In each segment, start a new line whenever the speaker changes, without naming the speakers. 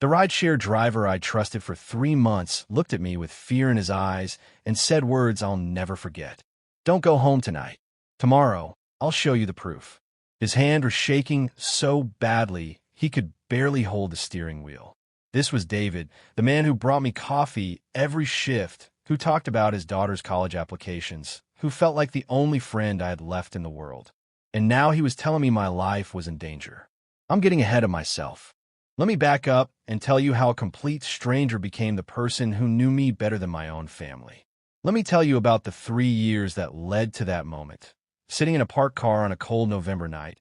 The rideshare driver I trusted for 3 months looked at me with fear in his eyes and said words I'll never forget. "Don't go home tonight. Tomorrow, I'll show you the proof." His hand was shaking so badly he could barely hold the steering wheel. This was David, the man who brought me coffee every shift, who talked about his daughter's college applications, who felt like the only friend I had left in the world. And now he was telling me my life was in danger. I'm getting ahead of myself. Let me back up and tell you how a complete stranger became the person who knew me better than my own family. Let me tell you about the 3 years that led to that moment. Sitting in a parked car on a cold November night,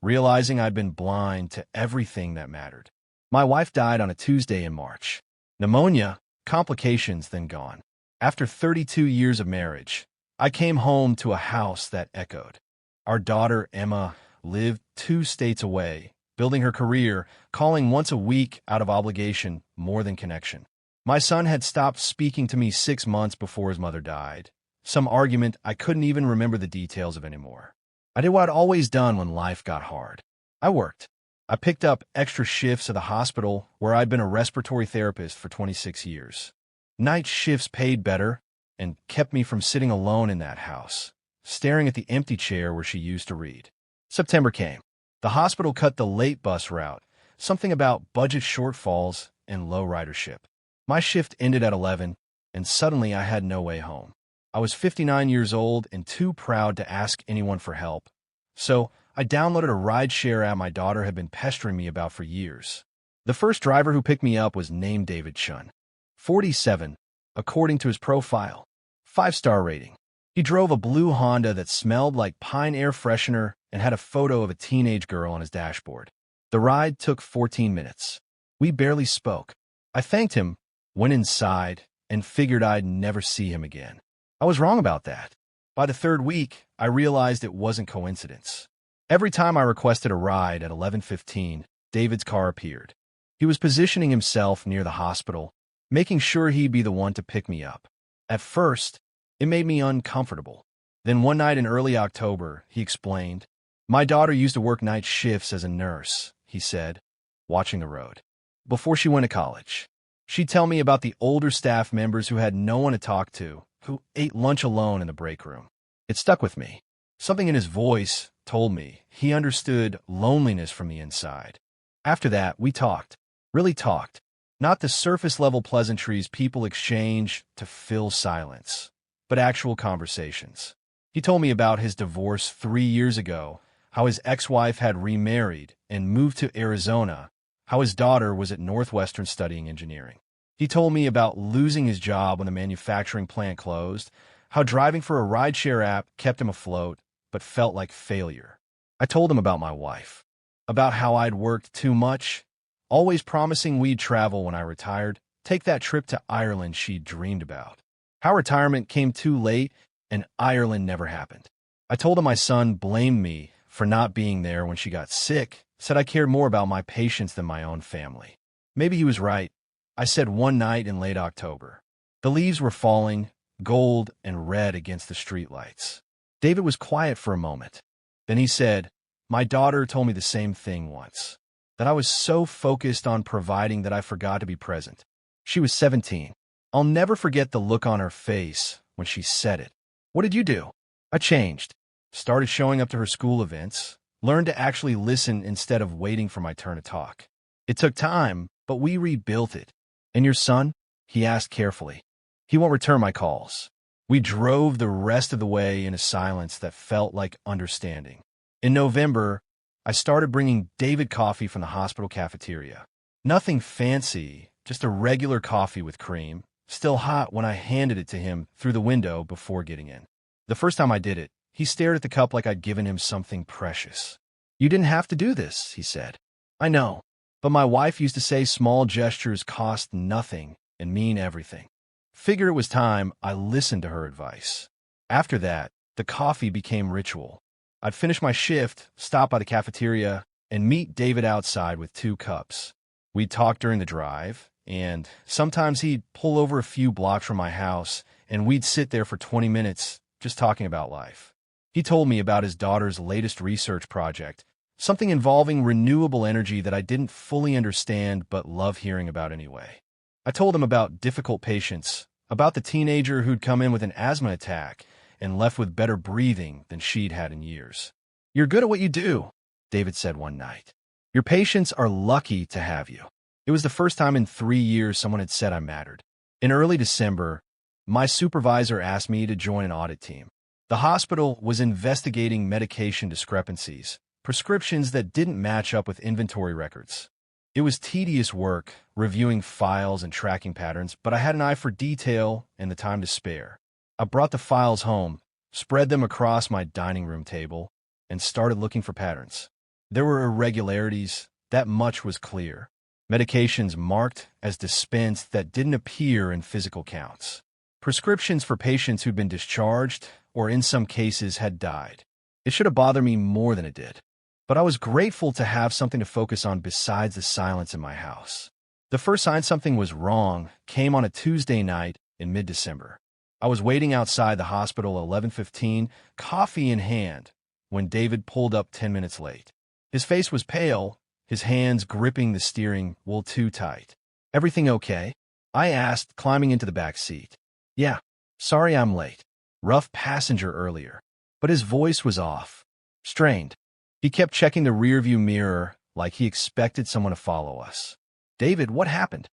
realizing I'd been blind to everything that mattered. My wife died on a Tuesday in March. Pneumonia, complications, then gone. After 32 years of marriage, I came home to a house that echoed. Our daughter, Emma, lived 2 states away, building her career, calling once a week out of obligation more than connection. My son had stopped speaking to me 6 months before his mother died. Some argument I couldn't even remember the details of anymore. I did what I'd always done when life got hard. I worked. I picked up extra shifts at the hospital where I'd been a respiratory therapist for 26 years. Night shifts paid better and kept me from sitting alone in that house, staring at the empty chair where she used to read. September came. The hospital cut the late bus route, something about budget shortfalls and low ridership. My shift ended at 11, and suddenly I had no way home. I was 59 years old and too proud to ask anyone for help. So I downloaded a rideshare app my daughter had been pestering me about for years. The first driver who picked me up was named David Chun. 47, according to his profile. 5-star rating. He drove a blue Honda that smelled like pine air freshener and had a photo of a teenage girl on his dashboard. The ride took 14 minutes. We barely spoke. I thanked him, went inside, and figured I'd never see him again. I was wrong about that. By the 3rd week, I realized it wasn't coincidence. Every time I requested a ride at 11:15, David's car appeared. He was positioning himself near the hospital, making sure he'd be the one to pick me up. At first, it made me uncomfortable. Then one night in early October, he explained, "My daughter used to work night shifts as a nurse," he said, watching the road. "Before she went to college. She'd tell me about the older staff members who had no one to talk to, who ate lunch alone in the break room. It stuck with me. Something in his voice told me he understood loneliness from the inside. After that, we talked. Really talked. Not the surface-level pleasantries people exchange to fill silence, but actual conversations. He told me about his divorce 3 years ago, how his ex-wife had remarried and moved to Arizona, how his daughter was at Northwestern studying engineering. He told me about losing his job when the manufacturing plant closed, how driving for a rideshare app kept him afloat, but felt like failure. I told him about my wife, about how I'd worked too much, always promising we'd travel when I retired, take that trip to Ireland she'd dreamed about. How retirement came too late and Ireland never happened. I told him my son blamed me for not being there when she got sick, said I cared more about my patients than my own family. Maybe he was right. I said one night in late October. The leaves were falling, gold and red against the streetlights. David was quiet for a moment. Then he said, "My daughter told me the same thing once, that I was so focused on providing that I forgot to be present." She was 17. I'll never forget the look on her face when she said it. "What did you do?" I changed. Started showing up to her school events, learned to actually listen instead of waiting for my turn to talk. It took time, but we rebuilt it. "And your son?" he asked carefully. "He won't return my calls." We drove the rest of the way in a silence that felt like understanding. In November, I started bringing David coffee from the hospital cafeteria. Nothing fancy, just a regular coffee with cream, still hot when I handed it to him through the window before getting in. The first time I did it, he stared at the cup like I'd given him something precious. "You didn't have to do this," he said. "I know, but my wife used to say small gestures cost nothing and mean everything." Figured it was time I listened to her advice. After that, the coffee became ritual. I'd finish my shift, stop by the cafeteria, and meet David outside with 2 cups. We'd talk during the drive, and sometimes he'd pull over a few blocks from my house, and we'd sit there for 20 minutes just talking about life. He told me about his daughter's latest research project, something involving renewable energy that I didn't fully understand but love hearing about anyway. I told him about difficult patients, about the teenager who'd come in with an asthma attack and left with better breathing than she'd had in years. "You're good at what you do," David said one night. "Your patients are lucky to have you." It was the first time in 3 years someone had said I mattered. In early December, my supervisor asked me to join an audit team. The hospital was investigating medication discrepancies, prescriptions that didn't match up with inventory records. It was tedious work, reviewing files and tracking patterns, but I had an eye for detail and the time to spare. I brought the files home, spread them across my dining room table, and started looking for patterns. There were irregularities, that much was clear. Medications marked as dispensed that didn't appear in physical counts. Prescriptions for patients who'd been discharged, or in some cases had died. It should have bothered me more than it did. But I was grateful to have something to focus on besides the silence in my house. The first sign something was wrong came on a Tuesday night in mid-December. I was waiting outside the hospital at 11:15, coffee in hand, when David pulled up 10 minutes late. His face was pale, his hands gripping the steering wheel too tight. "Everything okay?" I asked, climbing into the back seat. "Yeah, sorry I'm late. Rough passenger earlier." But his voice was off, strained. He kept checking the rearview mirror like he expected someone to follow us. "David, what happened?"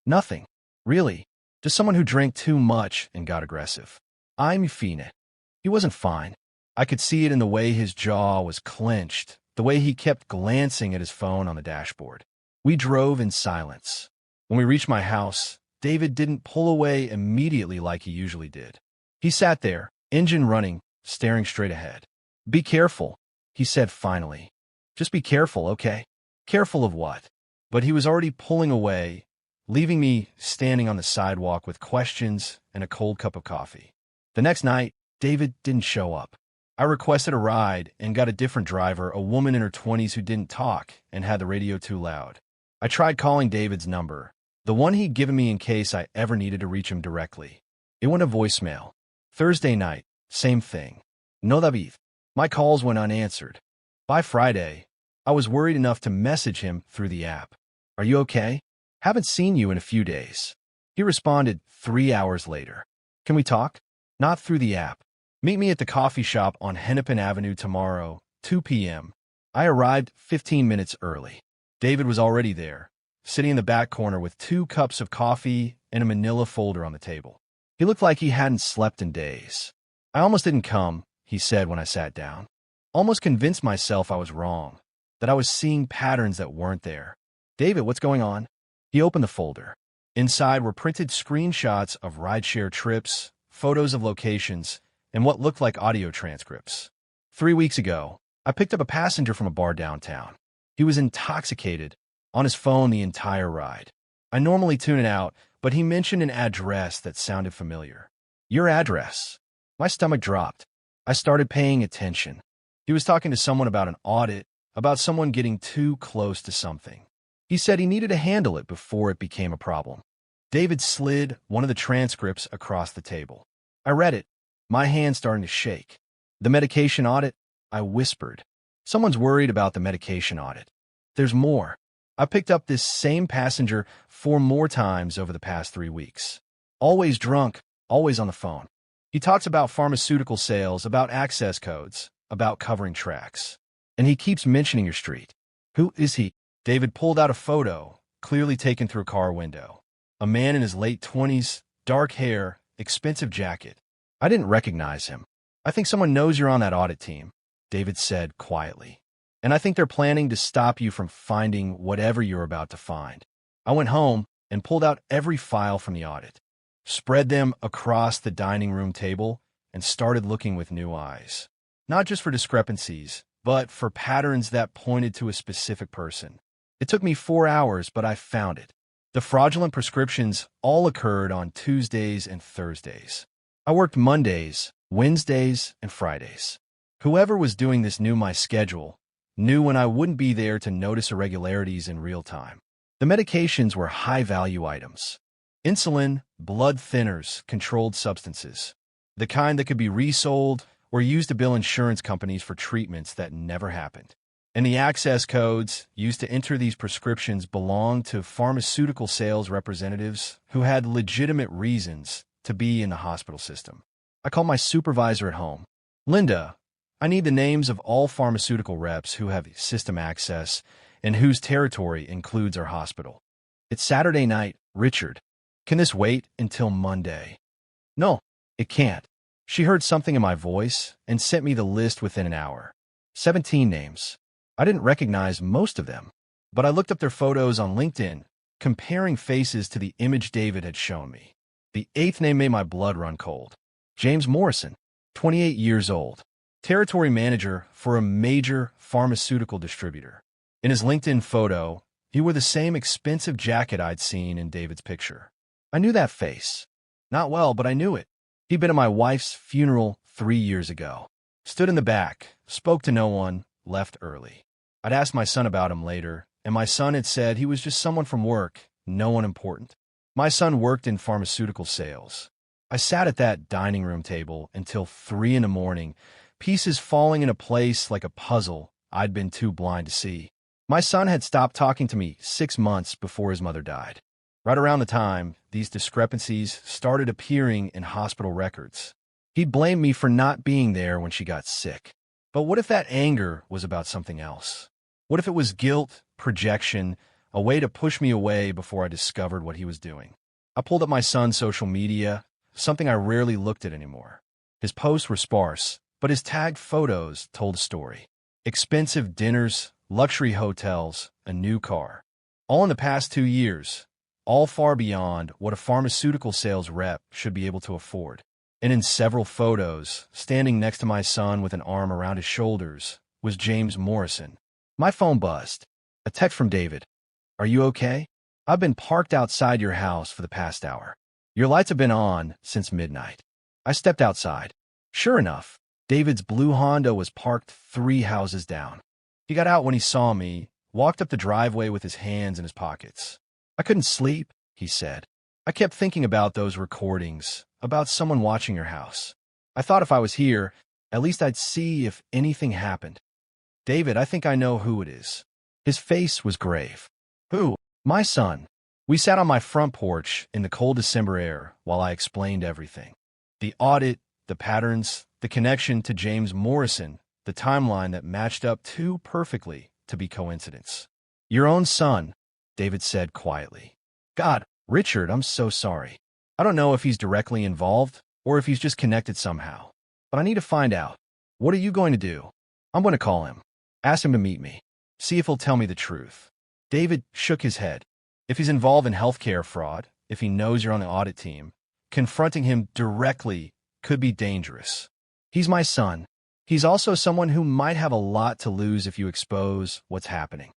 "Nothing. Really. Just someone who drank too much and got aggressive." I'm Fina. He wasn't fine. I could see it in the way his jaw was clenched, the way he kept glancing at his phone on the dashboard. We drove in silence. When we reached my house, David didn't pull away immediately like he usually did. He sat there, engine running, staring straight ahead. "Be careful," he said finally. "Just be careful, okay?" Careful of what? But he was already pulling away, leaving me standing on the sidewalk with questions and a cold cup of coffee. The next night, David didn't show up. I requested a ride and got a different driver, a woman in her 20s who didn't talk and had the radio too loud. I tried calling David's number, the one he'd given me in case I ever needed to reach him directly. It went to voicemail. Thursday night, same thing. No David. My calls went unanswered. By Friday, I was worried enough to message him through the app. "Are you okay? Haven't seen you in a few days." He responded 3 hours later. "Can we talk?" "Not through the app. Meet me at the coffee shop on Hennepin Avenue tomorrow, 2 p.m. I arrived 15 minutes early. David was already there, sitting in the back corner with 2 cups of coffee and a manila folder on the table. He looked like he hadn't slept in days. "I almost didn't come," he said when I sat down. Almost convinced myself I was wrong, that I was seeing patterns that weren't there. "David, what's going on?" He opened the folder. Inside were printed screenshots of rideshare trips, photos of locations, and what looked like audio transcripts. 3 weeks ago, I picked up a passenger from a bar downtown. He was intoxicated, on his phone the entire ride. I normally tune it out, but he mentioned an address that sounded familiar. "Your address." My stomach dropped. I started paying attention. He was talking to someone about an audit, about someone getting too close to something. He said he needed to handle it before it became a problem. David slid one of the transcripts across the table. I read it, my hand starting to shake. "The medication audit?" I whispered. "Someone's worried about the medication audit. There's more." I picked up this same passenger 4 more times over the past 3 weeks. Always drunk, always on the phone. He talks about pharmaceutical sales, about access codes, about covering tracks. And he keeps mentioning your street. "Who is he?" David pulled out a photo, clearly taken through a car window. A man in his late 20s, dark hair, expensive jacket. I didn't recognize him. "I think someone knows you're on that audit team," David said quietly. "And I think they're planning to stop you from finding whatever you're about to find." I went home and pulled out every file from the audit, spread them across the dining room table, and started looking with new eyes. Not just for discrepancies, but for patterns that pointed to a specific person. It took me 4 hours, but I found it. The fraudulent prescriptions all occurred on Tuesdays and Thursdays. I worked Mondays, Wednesdays, and Fridays. Whoever was doing this knew my schedule, knew when I wouldn't be there to notice irregularities in real time. The medications were high-value items. Insulin, blood thinners, controlled substances. The kind that could be resold or used to bill insurance companies for treatments that never happened. And the access codes used to enter these prescriptions belonged to pharmaceutical sales representatives who had legitimate reasons to be in the hospital system. I called my supervisor at home. Linda, I need the names of all pharmaceutical reps who have system access and whose territory includes our hospital. It's Saturday night, Richard. Can this wait until Monday? No, it can't. She heard something in my voice and sent me the list within an hour. 17 names. I didn't recognize most of them, but I looked up their photos on LinkedIn, comparing faces to the image David had shown me. The 8th name made my blood run cold. James Morrison, 28 years old, territory manager for a major pharmaceutical distributor. In his LinkedIn photo, he wore the same expensive jacket I'd seen in David's picture. I knew that face. Not well, but I knew it. He'd been at my wife's funeral 3 years ago. Stood in the back, spoke to no one, left early. I'd asked my son about him later, and my son had said he was just someone from work, no one important. My son worked in pharmaceutical sales. I sat at that dining room table until 3 in the morning, pieces falling into place like a puzzle I'd been too blind to see. My son had stopped talking to me 6 months before his mother died. Right around the time, these discrepancies started appearing in hospital records. He'd blamed me for not being there when she got sick. But what if that anger was about something else? What if it was guilt, projection, a way to push me away before I discovered what he was doing? I pulled up my son's social media, something I rarely looked at anymore. His posts were sparse, but his tagged photos told a story. Expensive dinners, luxury hotels, a new car. All in the past 2 years, all far beyond what a pharmaceutical sales rep should be able to afford. And in several photos, standing next to my son with an arm around his shoulders, was James Morrison. My phone buzzed. A text from David. Are you okay? I've been parked outside your house for the past hour. Your lights have been on since midnight. I stepped outside. Sure enough, David's blue Honda was parked 3 houses down. He got out when he saw me, walked up the driveway with his hands in his pockets. I couldn't sleep, he said. I kept thinking about those recordings, about someone watching your house. I thought if I was here, at least I'd see if anything happened. David, I think I know who it is. His face was grave. Who? My son. We sat on my front porch in the cold December air while I explained everything. The audit, the patterns, the connection to James Morrison, the timeline that matched up too perfectly to be coincidence. Your own son, David said quietly. God, Richard, I'm so sorry. I don't know if he's directly involved or if he's just connected somehow. But I need to find out. What are you going to do? I'm going to call him. Ask him to meet me. See if he'll tell me the truth. David shook his head. If he's involved in healthcare fraud, if he knows you're on the audit team, confronting him directly could be dangerous. He's my son. He's also someone who might have a lot to lose if you expose what's happening.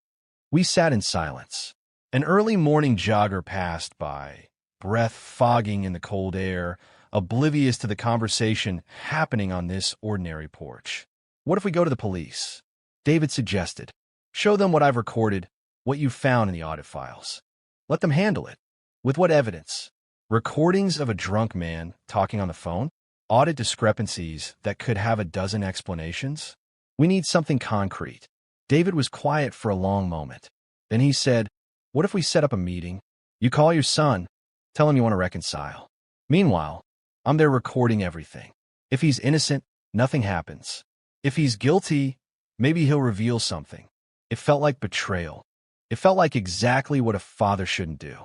We sat in silence. An early morning jogger passed by, breath fogging in the cold air, oblivious to the conversation happening on this ordinary porch. What if we go to the police? David suggested. Show them what I've recorded, what you found in the audit files. Let them handle it. With what evidence? Recordings of a drunk man talking on the phone? Audit discrepancies that could have a dozen explanations? We need something concrete. David was quiet for a long moment. Then he said, what if we set up a meeting? You call your son, tell him you want to reconcile. Meanwhile, I'm there recording everything. If he's innocent, nothing happens. If he's guilty, maybe he'll reveal something. It felt like betrayal. It felt like exactly what a father shouldn't do.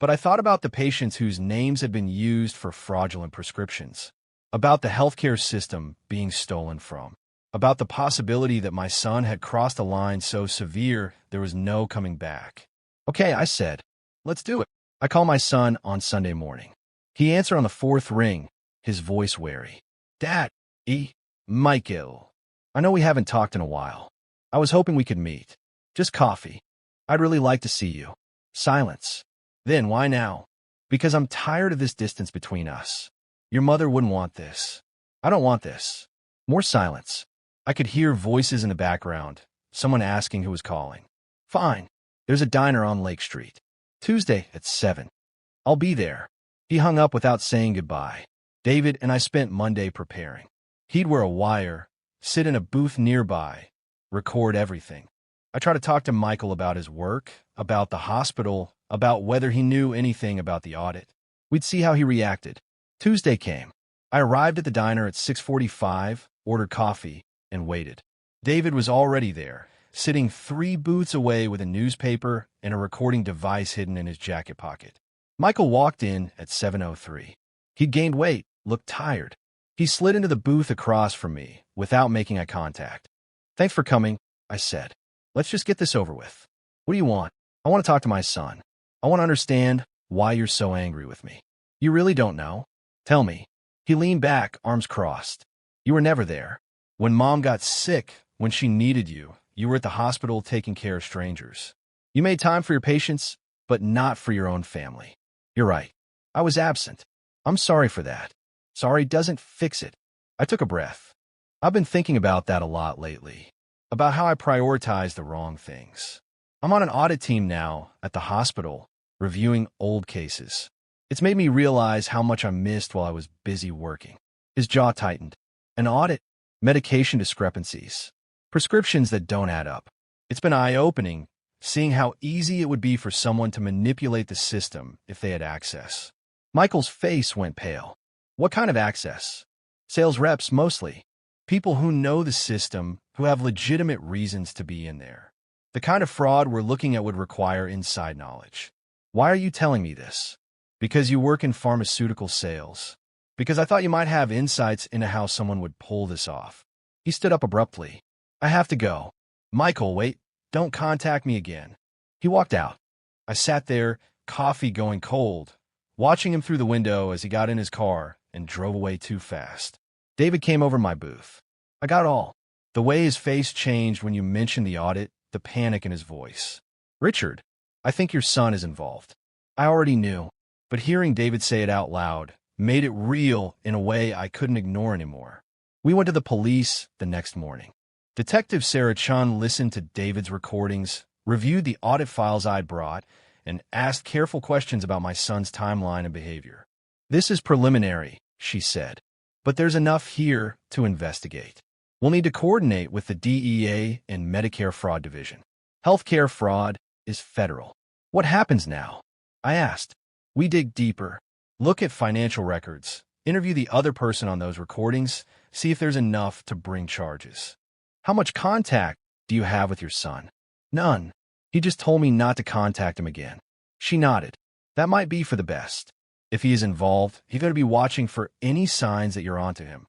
But I thought about the patients whose names had been used for fraudulent prescriptions, about the healthcare system being stolen from, about the possibility that my son had crossed a line so severe there was no coming back. Okay, I said, let's do it. I called my son on Sunday morning. He answered on the 4th ring, his voice wary. Dad, Michael. I know we haven't talked in a while. I was hoping we could meet. Just coffee. I'd really like to see you. Silence. Then, why now? Because I'm tired of this distance between us. Your mother wouldn't want this. I don't want this. More silence. I could hear voices in the background, someone asking who was calling. Fine. There's a diner on Lake Street. Tuesday at 7. I'll be there. He hung up without saying goodbye. David and I spent Monday preparing. He'd wear a wire, sit in a booth nearby, record everything. I tried to talk to Michael about his work, about the hospital, about whether he knew anything about the audit. We'd see how he reacted. Tuesday came. I arrived at the diner at 6:45, ordered coffee, and waited. David was already there, sitting 3 booths away with a newspaper and a recording device hidden in his jacket pocket. Michael walked in at 7:03. He'd gained weight, looked tired. He slid into the booth across from me without making eye contact. "Thanks for coming," I said. "Let's just get this over with." "What do you want?" "I want to talk to my son. I want to understand why you're so angry with me." "You really don't know? Tell me." He leaned back, arms crossed. "You were never there. When Mom got sick, when she needed you, you were at the hospital taking care of strangers. You made time for your patients, but not for your own family. You're right. I was absent. I'm sorry for that. Sorry doesn't fix it." I took a breath. I've been thinking about that a lot lately, about how I prioritize the wrong things. I'm on an audit team now at the hospital, reviewing old cases. It's made me realize how much I missed while I was busy working. His jaw tightened. An audit, medication discrepancies, prescriptions that don't add up. It's been eye-opening, seeing how easy it would be for someone to manipulate the system if they had access. Michael's face went pale. "What kind of access?" "Sales reps, mostly. People who know the system, who have legitimate reasons to be in there. The kind of fraud we're looking at would require inside knowledge." "Why are you telling me this?" "Because you work in pharmaceutical sales. Because I thought you might have insights into how someone would pull this off." He stood up abruptly. "I have to go." "Michael, wait. Don't contact me again." He walked out. I sat there, coffee going cold, watching him through the window as he got in his car and drove away too fast. David came over my booth. I got it all. The way his face changed when you mentioned the audit, the panic in his voice. "Richard, I think your son is involved." I already knew, but hearing David say it out loud made it real in a way I couldn't ignore anymore. We went to the police the next morning. Detective Sarah Chun listened to David's recordings, reviewed the audit files I'd brought, and asked careful questions about my son's timeline and behavior. "This is preliminary," she said, "but there's enough here to investigate. We'll need to coordinate with the DEA and Medicare Fraud Division. Healthcare fraud is federal." "What happens now?" I asked. "We dig deeper, look at financial records, interview the other person on those recordings, see if there's enough to bring charges." "How much contact do you have with your son?" "None. He just told me not to contact him again." She nodded. "That might be for the best. If he is involved, he's going to be watching for any signs that you're onto him."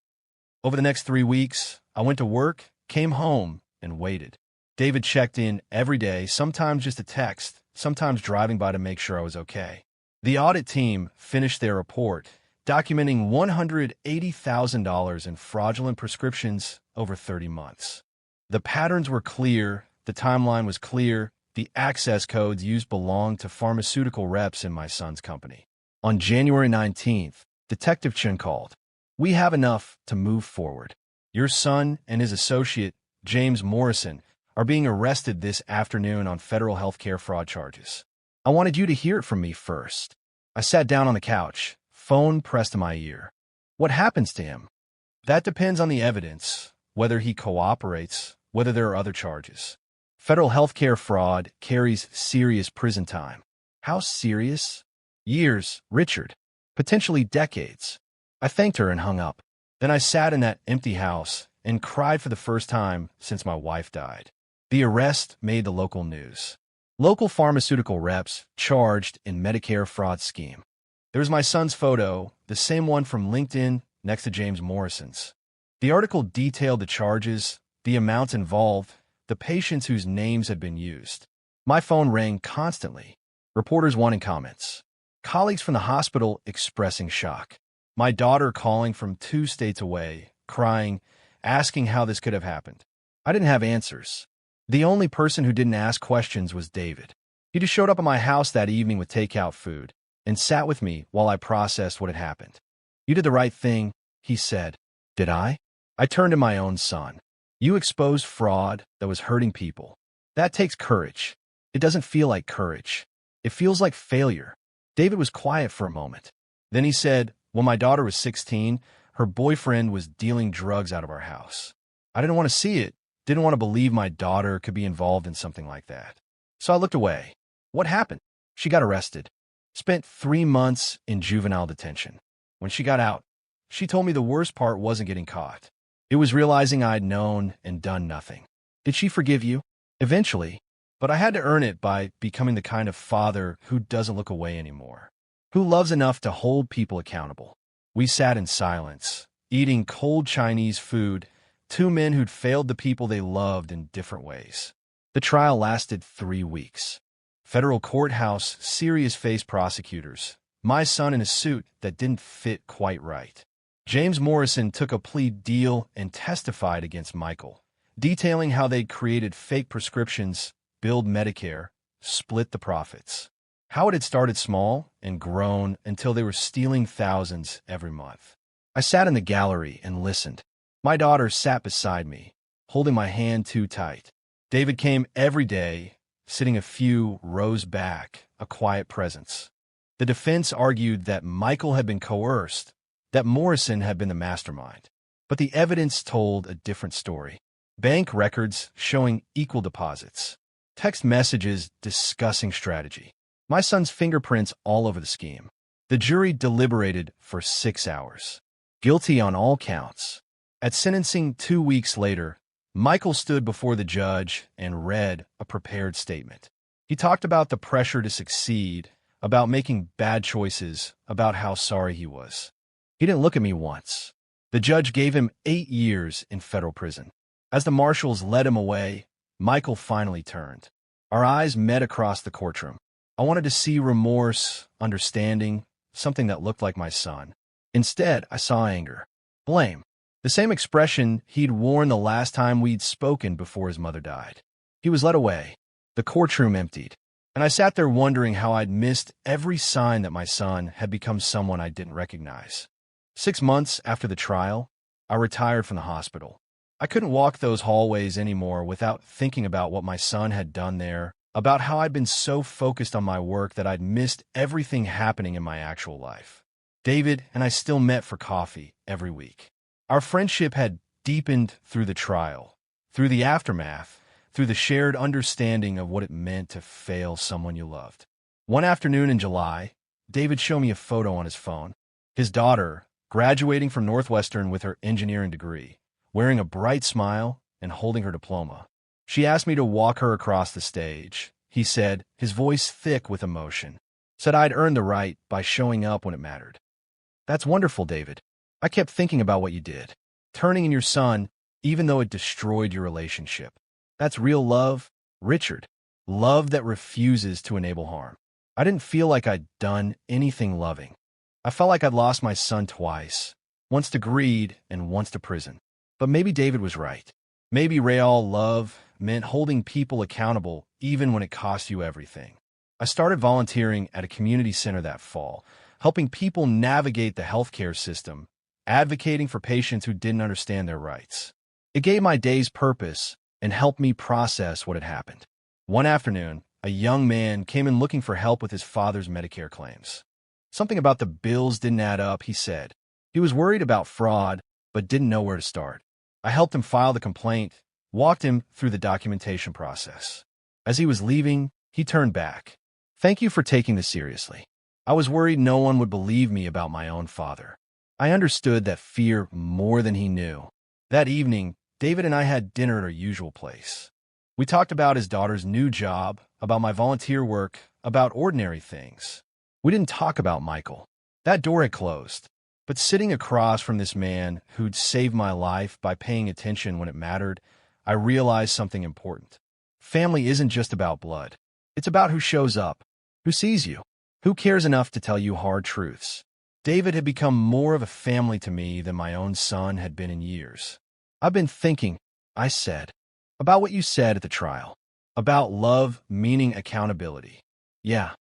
Over the next 3 weeks, I went to work, came home, and waited. David checked in every day, sometimes just a text, sometimes driving by to make sure I was okay. The audit team finished their report, documenting $180,000 in fraudulent prescriptions over 30 months. The patterns were clear, the timeline was clear, the access codes used belonged to pharmaceutical reps in my son's company. On January 19th, Detective Chen called. "We have enough to move forward. Your son and his associate, James Morrison, are being arrested this afternoon on federal healthcare fraud charges. I wanted you to hear it from me first." I sat down on the couch, phone pressed to my ear. "What happens to him?" "That depends on the evidence, whether he cooperates, whether there are other charges. Federal healthcare fraud carries serious prison time." "How serious?" "Years, Richard. Potentially decades." I thanked her and hung up. Then I sat in that empty house and cried for the first time since my wife died. The arrest made the local news. Local pharmaceutical reps charged in Medicare fraud scheme. There was my son's photo, the same one from LinkedIn, next to James Morrison's. The article detailed the charges, the amounts involved, the patients whose names had been used. My phone rang constantly. Reporters wanting comments. Colleagues from the hospital expressing shock. My daughter calling from 2 states away, crying, asking how this could have happened. I didn't have answers. The only person who didn't ask questions was David. He just showed up at my house that evening with takeout food and sat with me while I processed what had happened. "You did the right thing," he said. "Did I?" I turned to my own son. "You exposed fraud that was hurting people. That takes courage. It doesn't feel like courage. It feels like failure." David was quiet for a moment. Then he said, "When my daughter was 16, her boyfriend was dealing drugs out of our house. I didn't want to see it, Didn't want to believe my daughter could be involved in something like that. So I looked away. What happened? She got arrested. Spent 3 months in juvenile detention. When she got out, she told me the worst part wasn't getting caught. It was realizing I'd known and done nothing. Did she forgive you? Eventually, but I had to earn it by becoming the kind of father who doesn't look away anymore, who loves enough to hold people accountable. We sat in silence, eating cold Chinese food, two men who'd failed the people they loved in different ways. The trial lasted 3 weeks. Federal courthouse, serious-faced prosecutors, my son in a suit that didn't fit quite right. James Morrison took a plea deal and testified against Michael, detailing how they'd created fake prescriptions, billed Medicare, split the profits. How it had started small and grown until they were stealing thousands every month. I sat in the gallery and listened. My daughter sat beside me, holding my hand too tight. David came every day, sitting a few rows back, a quiet presence. The defense argued that Michael had been coerced, that Morrison had been the mastermind. But the evidence told a different story. Bank records showing equal deposits. Text messages discussing strategy. My son's fingerprints all over the scheme. The jury deliberated for 6 hours. Guilty on all counts. At sentencing 2 weeks later, Michael stood before the judge and read a prepared statement. He talked about the pressure to succeed, about making bad choices, about how sorry he was. He didn't look at me once. The judge gave him 8 years in federal prison. As the marshals led him away, Michael finally turned. Our eyes met across the courtroom. I wanted to see remorse, understanding, something that looked like my son. Instead, I saw anger, blame, the same expression he'd worn the last time we'd spoken before his mother died. He was led away. The courtroom emptied, and I sat there wondering how I'd missed every sign that my son had become someone I didn't recognize. 6 months after the trial, I retired from the hospital. I couldn't walk those hallways anymore without thinking about what my son had done there, about how I'd been so focused on my work that I'd missed everything happening in my actual life. David and I still met for coffee every week. Our friendship had deepened through the trial, through the aftermath, through the shared understanding of what it meant to fail someone you loved. One afternoon in July, David showed me a photo on his phone. His daughter, graduating from Northwestern with her engineering degree, wearing a bright smile and holding her diploma. She asked me to walk her across the stage. He said, his voice thick with emotion, said I'd earned the right by showing up when it mattered. That's wonderful, David. I kept thinking about what you did, turning in your son, even though it destroyed your relationship. That's real love, Richard. Love that refuses to enable harm. I didn't feel like I'd done anything loving. I felt like I'd lost my son twice, once to greed and once to prison. But maybe David was right. Maybe real love meant holding people accountable even when it cost you everything. I started volunteering at a community center that fall, helping people navigate the healthcare system, advocating for patients who didn't understand their rights. It gave my days purpose and helped me process what had happened. One afternoon, a young man came in looking for help with his father's Medicare claims. Something about the bills didn't add up, he said. He was worried about fraud, but didn't know where to start. I helped him file the complaint, walked him through the documentation process. As he was leaving, he turned back. Thank you for taking this seriously. I was worried no one would believe me about my own father. I understood that fear more than he knew. That evening, David and I had dinner at our usual place. We talked about his daughter's new job, about my volunteer work, about ordinary things. We didn't talk about Michael. That door had closed. But sitting across from this man who'd saved my life by paying attention when it mattered, I realized something important. Family isn't just about blood. It's about who shows up, who sees you, who cares enough to tell you hard truths. David had become more of a family to me than my own son had been in years. I've been thinking, I said, about what you said at the trial, about love meaning accountability. Yeah,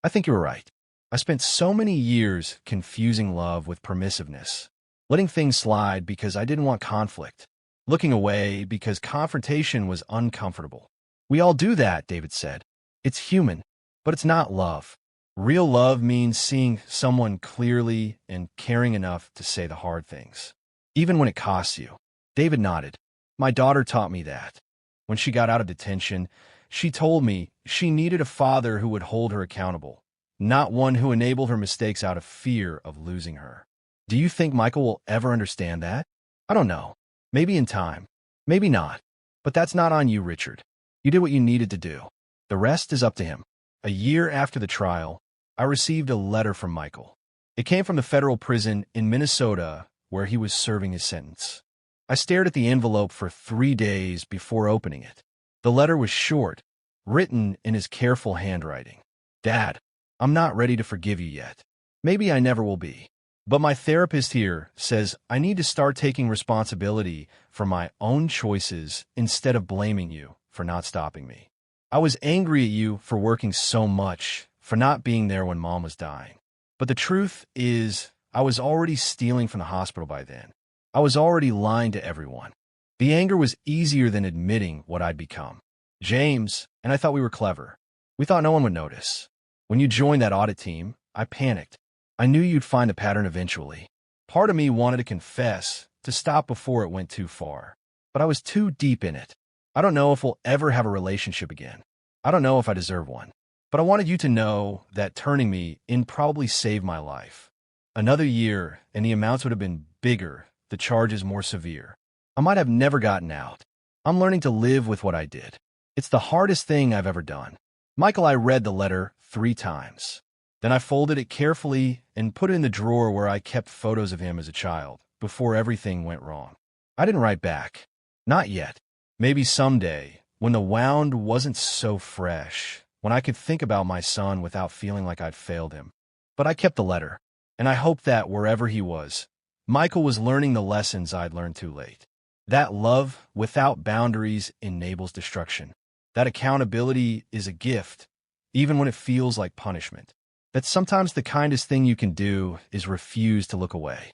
I think you were right. I spent so many years confusing love with permissiveness, letting things slide because I didn't want conflict, looking away because confrontation was uncomfortable. We all do that, David said. It's human, but it's not love. Real love means seeing someone clearly and caring enough to say the hard things, even when it costs you. David nodded. My daughter taught me that. When she got out of detention, she told me she needed a father who would hold her accountable, not one who enabled her mistakes out of fear of losing her. Do you think Michael will ever understand that? I don't know. Maybe in time. Maybe not. But that's not on you, Richard. You did what you needed to do. The rest is up to him. A year after the trial, I received a letter from Michael. It came from the federal prison in Minnesota where he was serving his sentence. I stared at the envelope for 3 days before opening it. The letter was short, written in his careful handwriting. Dad, I'm not ready to forgive you yet. Maybe I never will be. But my therapist here says I need to start taking responsibility for my own choices instead of blaming you for not stopping me. I was angry at you for working so much, for not being there when Mom was dying. But the truth is, I was already stealing from the hospital by then. I was already lying to everyone. The anger was easier than admitting what I'd become. James and I thought we were clever. We thought no one would notice. When you joined that audit team, I panicked. I knew you'd find a pattern eventually. Part of me wanted to confess, to stop before it went too far. But I was too deep in it. I don't know if we'll ever have a relationship again. I don't know if I deserve one. But I wanted you to know that turning me in probably saved my life. Another year, and the amounts would have been bigger, the charges more severe. I might have never gotten out. I'm learning to live with what I did. It's the hardest thing I've ever done. Michael, I read the letter 3 times. Then I folded it carefully and put it in the drawer where I kept photos of him as a child, before everything went wrong. I didn't write back. Not yet. Maybe someday, when the wound wasn't so fresh, when I could think about my son without feeling like I'd failed him. But I kept the letter, and I hoped that wherever he was, Michael was learning the lessons I'd learned too late. That love without boundaries enables destruction. That accountability is a gift, even when it feels like punishment. That sometimes the kindest thing you can do is refuse to look away.